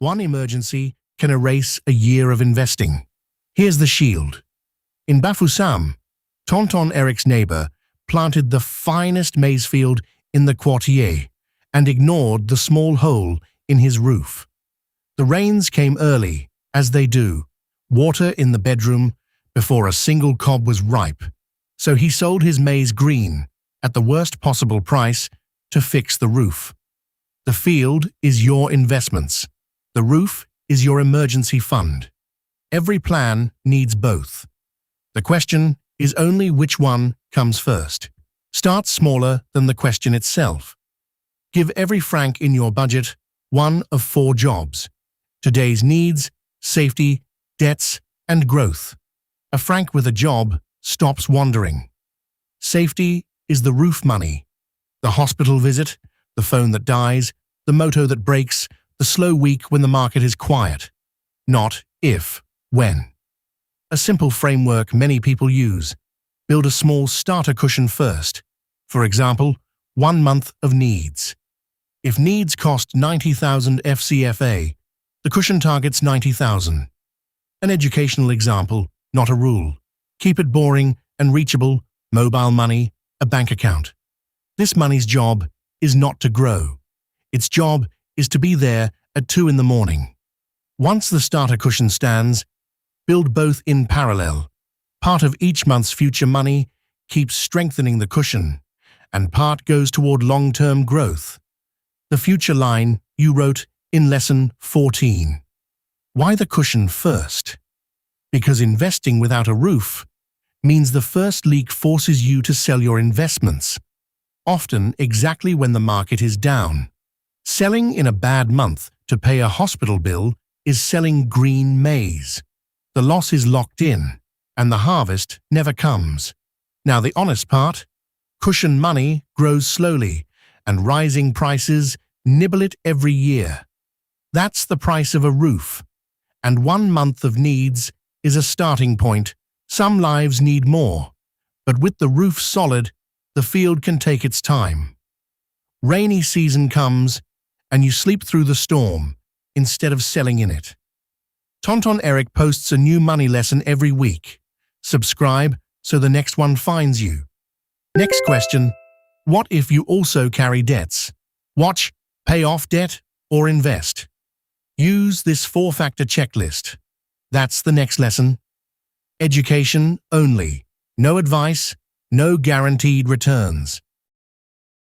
One emergency can erase a year of investing. Here's the shield. In Bafoussam, Tonton Eric's neighbor planted the finest maize field in the quartier and ignored the small hole in his roof. The rains came early, as they do, water in the bedroom before a single cob was ripe, so he sold his maize green at the worst possible price to fix the roof. The field is your investments. The roof is your emergency fund. Every plan needs both. The question is only which one comes first. Start smaller than the question itself. Give every franc in your budget one of 4 jobs: today's needs, safety, debts, and growth. A franc with a job stops wandering. Safety is the roof money, the hospital visit, the phone that dies, the motor that breaks, the slow week when the market is quiet. Not if, when. A simple framework many people use. Build a small starter cushion first. For example, 1 month of needs. If needs cost 90,000 FCFA, the cushion targets 90,000. An educational example, not a rule. Keep it boring and reachable: mobile money, a bank account. This money's job is not to grow. Its job is to be there at 2 in the morning. Once the starter cushion stands, build both in parallel. Part of each month's future money keeps strengthening the cushion, and part goes toward long-term growth. The future line you wrote in lesson 14. Why the cushion first? Because investing without a roof means the first leak forces you to sell your investments, often exactly when the market is down. Selling in a bad month to pay a hospital bill is selling green maize. The loss is locked in, and the harvest never comes. Now the honest part: cushion money grows slowly, and rising prices nibble it every year. That's the price of a roof, and 1 month of needs is a starting point. Some lives need more, but with the roof solid, the field can take its time. Rainy season comes, and you sleep through the storm instead of selling in it. Tonton Eric posts a new money lesson every week. Subscribe so the next one finds you. Next question: what if you also carry debts? Watch, pay off debt, or invest. Use this 4-factor checklist. That's the next lesson. Education only. No advice, no guaranteed returns.